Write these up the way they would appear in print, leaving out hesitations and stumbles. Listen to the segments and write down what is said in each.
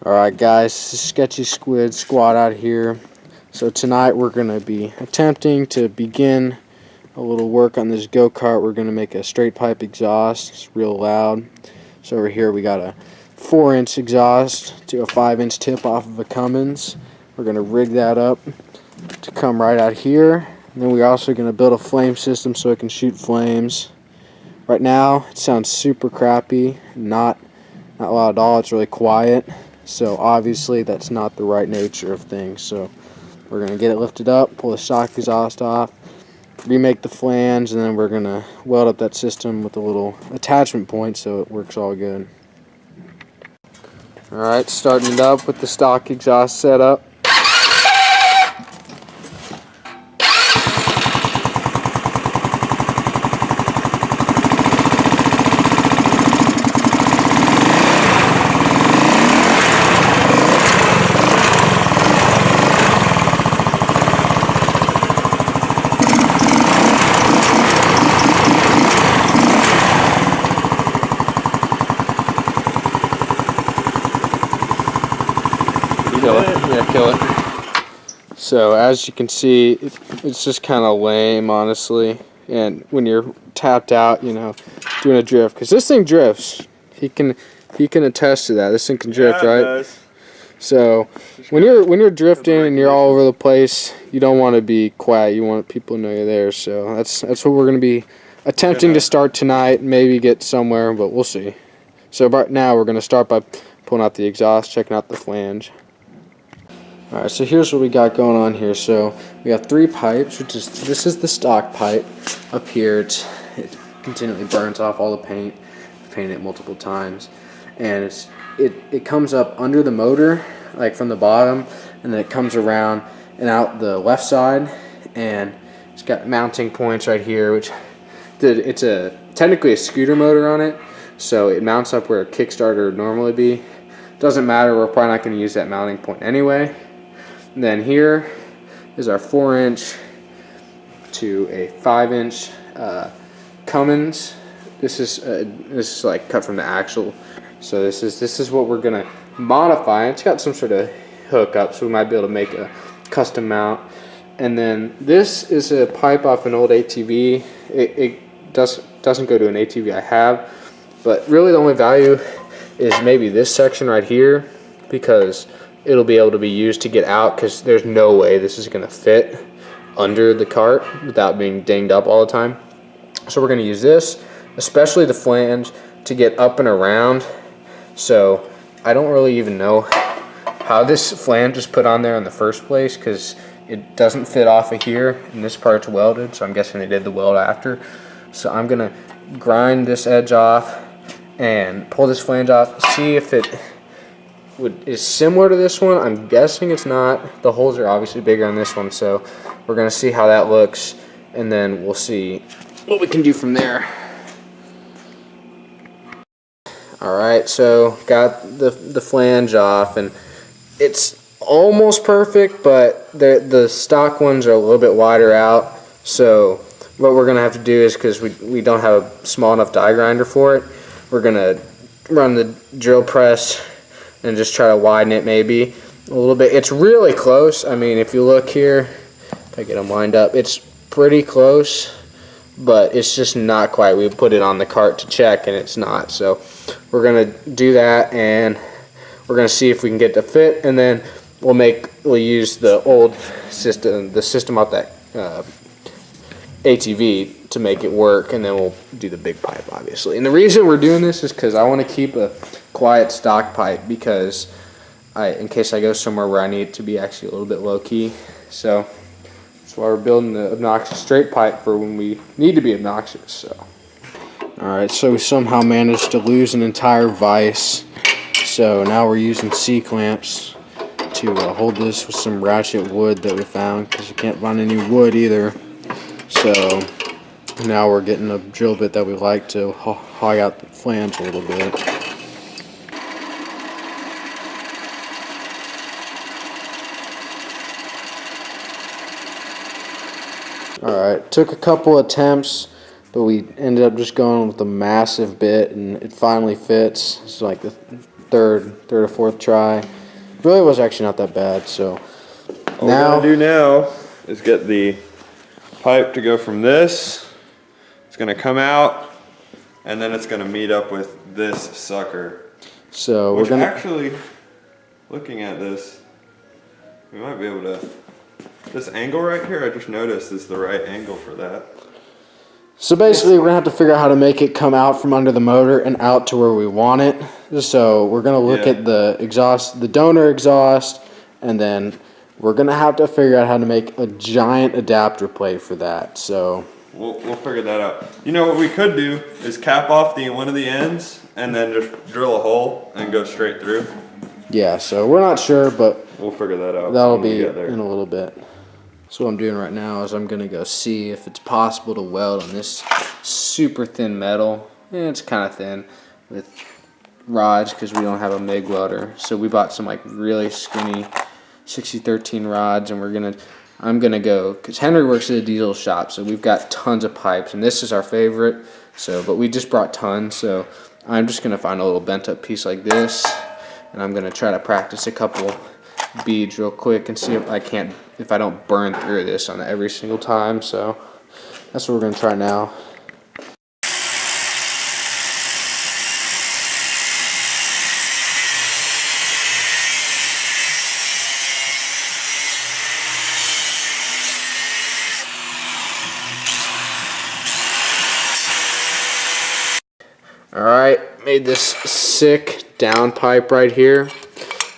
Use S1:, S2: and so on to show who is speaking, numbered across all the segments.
S1: Alright guys, this is Sketchy Squid Squad out here. So tonight we're going to be attempting to begin a little work on this go-kart. We're going to make a straight pipe exhaust. It's real loud. So over here we got a 4-inch exhaust to a 5-inch tip off of a Cummins. We're going to rig that up to come right out here. And then we're also going to build a flame system so it can shoot flames. Right now it sounds super crappy, not loud at all. It's really quiet. So obviously that's not the right nature of things. So we're going to get it lifted up, pull the stock exhaust off, remake the flange, and then we're going to weld up that system with a little attachment point so it works all good. Alright, starting it up with the stock exhaust setup. Kill it. Yeah, kill it. So as you can see, it's just kind of lame, honestly. And when you're tapped out, you know, doing a drift, because this thing drifts. He can attest to that. This thing can drift, right? It does. So when you're drifting and you're all over the place, you don't want to be quiet. You want people to know you're there. So that's what we're going to be attempting to start tonight. Maybe get somewhere, but we'll see. So right now we're going to start by pulling out the exhaust, checking out the flange. Alright, so here's what we got going on here. So we got 3 pipes, this is the stock pipe up here. It continually burns off all the paint. I've painted it multiple times, and it comes up under the motor, like from the bottom, and then it comes around and out the left side, and it's got mounting points right here, which it's technically a scooter motor on it, so it mounts up where a Kickstarter would normally be. Doesn't matter, we're probably not going to use that mounting point anyway. And then here is our 4-inch to a 5-inch Cummins. This is like cut from the axle. So this is what we're gonna modify. It's got some sort of hookup, so we might be able to make a custom mount. And then this is a pipe off an old ATV. It doesn't go to an ATV I have, but really the only value is maybe this section right here, because it'll be able to be used to get out, because there's no way this is going to fit under the cart without being dinged up all the time. So we're going to use this, especially the flange, to get up and around. So I don't really even know how this flange is put on there in the first place, because it doesn't fit off of here, and this part's welded, so I'm guessing they did the weld after. So I'm going to grind this edge off and pull this flange off, see if it is similar to this one. I'm guessing it's not. The holes are obviously bigger on this one, so we're going to see how that looks, and then we'll see what we can do from there. Alright, so got the flange off, and it's almost perfect, but the stock ones are a little bit wider out. So what we're going to have to do is, because we don't have a small enough die grinder for it, we're going to run the drill press and just try to widen it maybe a little bit. It's really close. I mean, if you look here, if I get them lined up, it's pretty close, but it's just not quite. We put it on the cart to check, and it's not. So we're going to do that, and we're going to see if we can get it to fit, and then we'll use the old system, the system off that ATV to make it work, and then we'll do the big pipe, obviously. And the reason we're doing this is because I want to keep a quiet stock pipe, because in case I go somewhere where I need it to be actually a little bit low-key. So that's why we're building the obnoxious straight pipe for when we need to be obnoxious. So alright, so we somehow managed to lose an entire vise, so now we're using C-clamps to hold this with some ratchet wood that we found, because we can't find any wood either. So now we're getting a drill bit that we like to hog out the flange a little bit. Alright, took a couple attempts, but we ended up just going with a massive bit, and it finally fits. It's like the third or fourth try. Really was actually not that bad. So
S2: all we're gonna do now is get the pipe to go from this. It's gonna come out, and then it's gonna meet up with this sucker.
S1: So
S2: Which
S1: we're gonna
S2: actually, looking at this, we might be able to. This angle right here, I just noticed, is the right angle for that.
S1: So basically, we're gonna have to figure out how to make it come out from under the motor and out to where we want it. So we're gonna look at the exhaust, the donor exhaust, and then we're gonna have to figure out how to make a giant adapter plate for that. So
S2: we'll figure that out. You know what we could do is cap off one of the ends and then just drill a hole and go straight through.
S1: Yeah. So we're not sure, but
S2: we'll figure that out.
S1: That'll be in a little bit. So what I'm doing right now is I'm gonna go see if it's possible to weld on this super thin metal. And it's kind of thin with rods because we don't have a MIG welder. So we bought some like really skinny 6013 rods, and I'm gonna go because Henry works at a diesel shop, so we've got tons of pipes, and this is our favorite. So, but we just brought tons, so I'm just gonna find a little bent up piece like this, and I'm gonna try to practice a couple beads real quick and see if I don't burn through this on every single time. So that's what we're gonna try now. Alright, made this sick downpipe right here.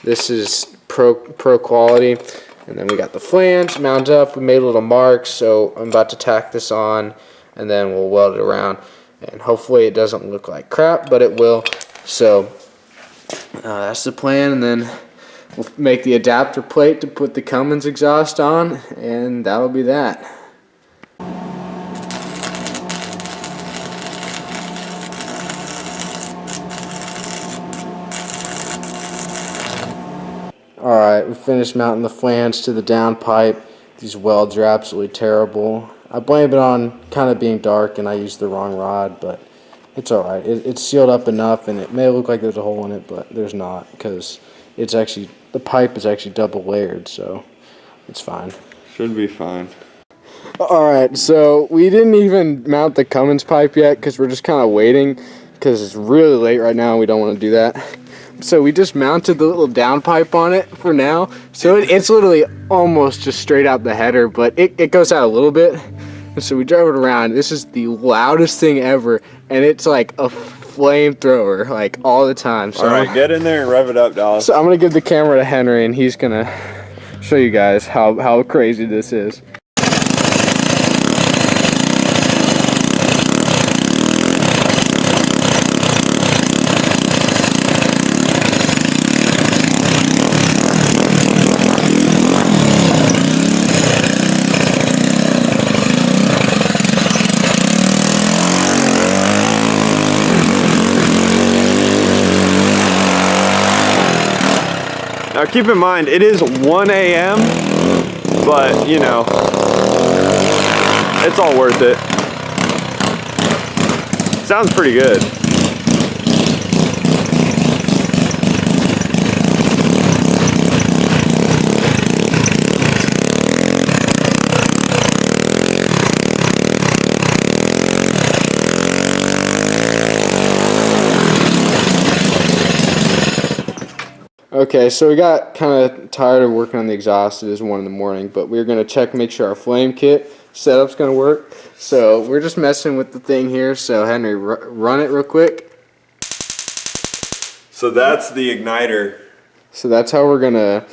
S1: This is pro quality. And then we got the flange mounted up. We made little marks, so I'm about to tack this on, and then we'll weld it around. And hopefully it doesn't look like crap, but it will. So that's the plan, and then we'll make the adapter plate to put the Cummins exhaust on, and that'll be that. Alright, we finished mounting the flange to the downpipe. These welds are absolutely terrible. I blame it on kind of being dark and I used the wrong rod, but it's alright. It's sealed up enough, and it may look like there's a hole in it, but there's not, because it's actually, the pipe is actually double layered, so it's fine.
S2: Should be fine.
S1: Alright, so we didn't even mount the Cummins pipe yet because we're just kind of waiting because it's really late right now and we don't want to do that. So we just mounted the little downpipe on it for now. So it's literally almost just straight out the header, but it goes out a little bit. And so we drove it around. This is the loudest thing ever, and it's like a flamethrower, like all the time. So
S2: alright, get in there and rev it up, Dallas.
S1: So I'm gonna give the camera to Henry, and he's gonna show you guys how crazy this is.
S2: Now keep in mind, it is 1 a.m., but you know, it's all worth it. Sounds pretty good.
S1: Okay, so we got kind of tired of working on the exhaust. It is 1 in the morning, but we're going to make sure our flame kit setup's going to work. So we're just messing with the thing here. So Henry, run it real quick.
S2: So that's the igniter.
S1: So that's how we're going to...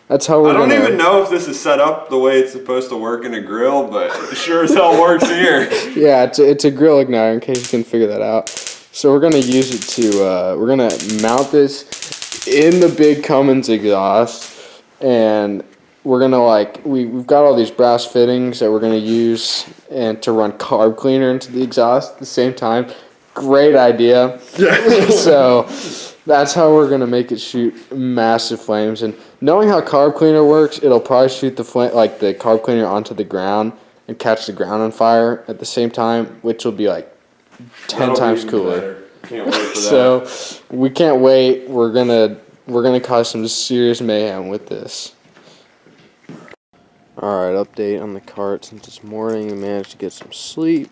S2: I don't even know if this is set up the way it's supposed to work in a grill, but it sure as hell works here.
S1: Yeah, it's a grill igniter, in case you can figure that out. So we're going to use it to... we're going to mount this in the big Cummins exhaust, and we're gonna we've got all these brass fittings that we're gonna use and to run carb cleaner into the exhaust at the same time. Great idea. So that's how we're gonna make it shoot massive flames. And knowing how carb cleaner works, it'll probably shoot the the carb cleaner onto the ground and catch the ground on fire at the same time, which will be like 10 times cooler.
S2: Can't wait for that.
S1: So we can't wait. We're gonna cause some serious mayhem with this. Alright, update on the cart. Since this morning we managed to get some sleep.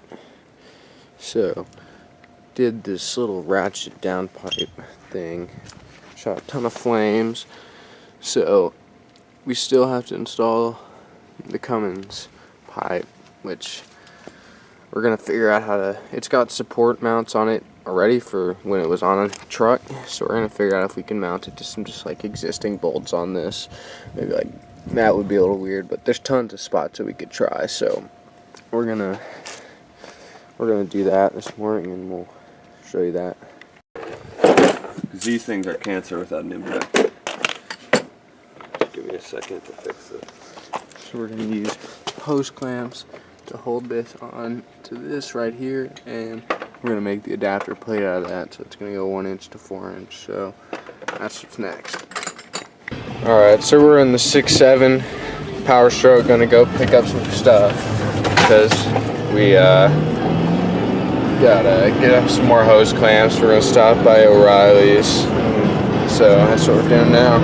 S1: So did this little ratchet downpipe thing. Shot a ton of flames. So we still have to install the Cummins pipe, which we're gonna figure out how to. It's got support mounts on it already for when it was on a truck, so we're gonna figure out if we can mount it to some just like existing bolts on this. Maybe like that would be a little weird, but there's tons of spots that we could try. So we're gonna do that this morning, and we'll show you that.
S2: Because these things are cancer without an impact. Just give me a second to fix this.
S1: So we're gonna use post clamps to hold this on to this right here, and we're gonna make the adapter plate out of that, so it's gonna go 1 inch to 4 inch. So that's what's next. Alright, so we're in the 6.7 Power Stroke, gonna go pick up some stuff because we gotta get up some more hose clamps. We're gonna stop by O'Reilly's, so that's what we're doing now.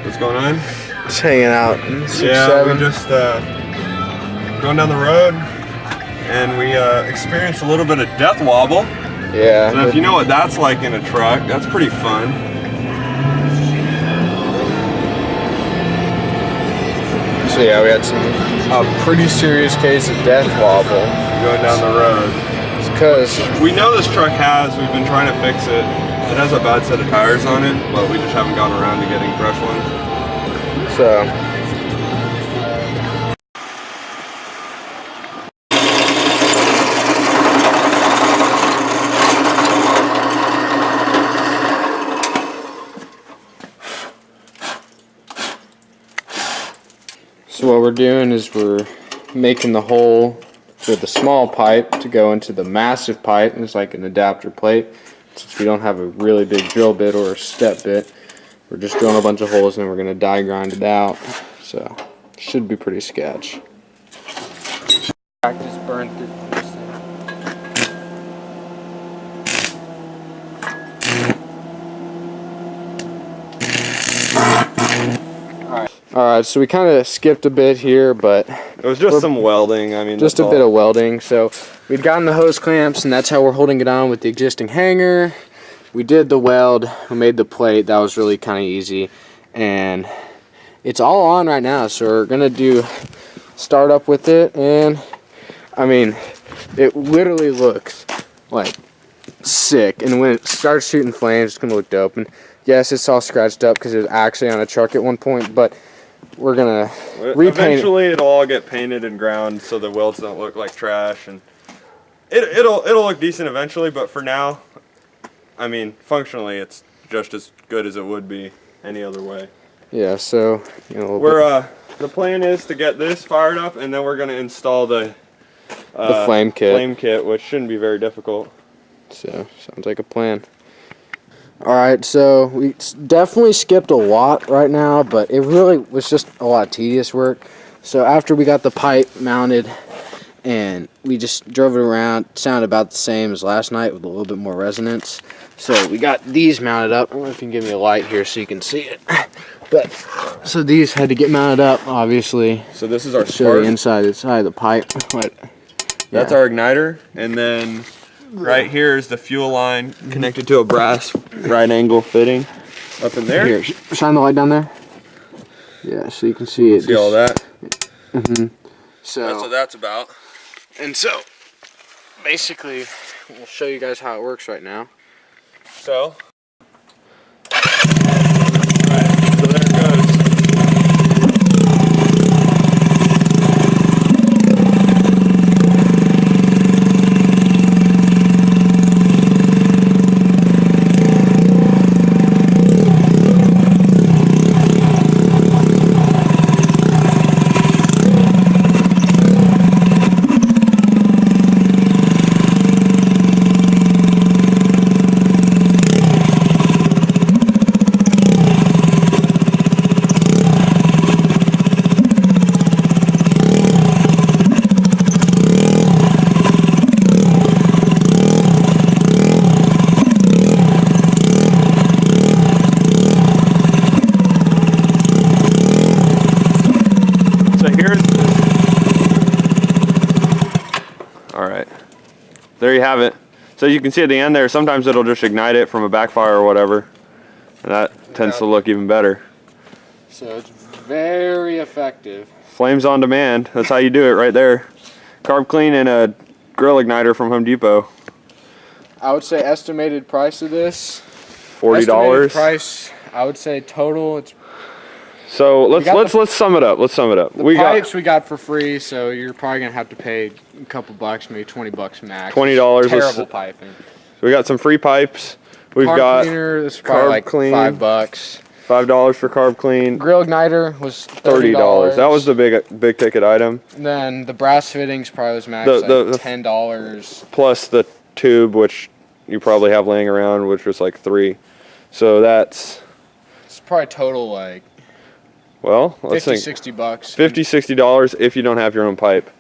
S2: What's going on?
S1: Just hanging out in 6.7.
S2: Yeah, we just going down the road, and we experienced a little bit of death wobble.
S1: Yeah.
S2: So if you know what that's like in a truck, that's pretty fun.
S1: So yeah, we had a pretty serious case of death wobble
S2: Going down the road.
S1: It's because
S2: We know this truck we've been trying to fix it. It has a bad set of tires on it, but we just haven't gotten around to getting fresh ones.
S1: so. So what we're doing is we're making the hole for the small pipe to go into the massive pipe. It's like an adapter plate. Since we don't have a really big drill bit or a step bit, we're just drilling a bunch of holes and then we're going to die grind it out. So should be pretty sketch. Practice burnt it. Alright, so we kind of skipped a bit here, but
S2: It was just some welding. I mean,
S1: just a bit of welding. So we'd gotten the hose clamps, and that's how we're holding it on with the existing hanger. We did the weld, we made the plate. That was really kind of easy, and it's all on right now. So we're gonna do start up with it, and I mean, it literally looks like sick. And when it starts shooting flames, it's gonna look dope. And yes, it's all scratched up because it was actually on a truck at one point, but we're gonna repaint it.
S2: Eventually, it'll all get painted and ground so the welds don't look like trash, and it'll look decent eventually. But for now, I mean, functionally, it's just as good as it would be any other way.
S1: Yeah. So
S2: we're the plan is to get this fired up, and then we're gonna install the
S1: flame kit.
S2: Flame kit, which shouldn't be very difficult.
S1: So sounds like a plan. Alright, so we definitely skipped a lot right now, but it really was just a lot of tedious work. So after we got the pipe mounted and we just drove it around, it sounded about the same as last night with a little bit more resonance. So we got these mounted up. I don't know if you can give me a light here so you can see it. But so these had to get mounted up, obviously.
S2: So this is our
S1: show
S2: spark.
S1: the inside of the pipe. But,
S2: that's our igniter, and then right here is the fuel line connected to a brass right angle fitting up in there.
S1: Here, shine the light down there. Yeah, so you can see it.
S2: See all that?
S1: So
S2: That's what that's about.
S1: And so, basically, we'll show you guys how it works right now.
S2: So, so there it goes. here's. All right, there you have it. So you can see at the end there, sometimes it'll just ignite it from a backfire or whatever, and that tends to look even better.
S1: So it's very effective.
S2: Flames on demand. That's how you do it right there. Carb clean and a grill igniter from Home Depot.
S1: I would say estimated price of this.
S2: $40.
S1: Estimated price. I would say total. It's
S2: So let's sum it up. Let's sum it up.
S1: the pipes we got for free, so you're probably gonna have to pay a couple bucks, maybe $20 max.
S2: $20.
S1: Terrible piping.
S2: So we got some free pipes. We've
S1: Carb
S2: got
S1: cleaner. This is probably
S2: carb
S1: like
S2: clean.
S1: $5.
S2: $5 for carb clean.
S1: Grill igniter was
S2: $30. That was the big ticket item.
S1: Then the brass fittings probably was max
S2: The
S1: $10.
S2: Plus the tube, which you probably have laying around, which was like $3. So that's
S1: It's probably total like
S2: well, let's
S1: 50,
S2: think.
S1: 60 bucks.
S2: $50, $60 if you don't have your own pipe.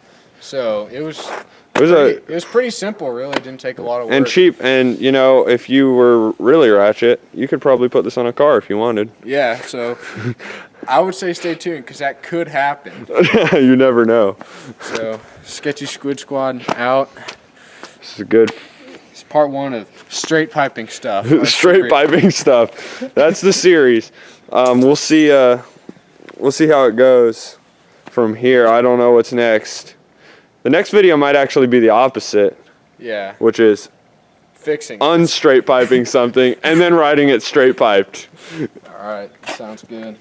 S1: So it was
S2: It
S1: it was pretty simple, really. It didn't take a lot of work.
S2: and cheap, and you know, if you were really ratchet, you could probably put this on a car if you wanted.
S1: Yeah, so I would say stay tuned because that could happen.
S2: You never know.
S1: So Sketchy Squid Squad out.
S2: This is good.
S1: It's part 1 of straight piping stuff.
S2: Straight piping stuff. That's the series. We'll see how it goes from here. I don't know what's next. The next video might actually be the opposite,
S1: Yeah,
S2: which is
S1: fixing.
S2: unstraight piping something and then riding it straight piped.
S1: All right, sounds good.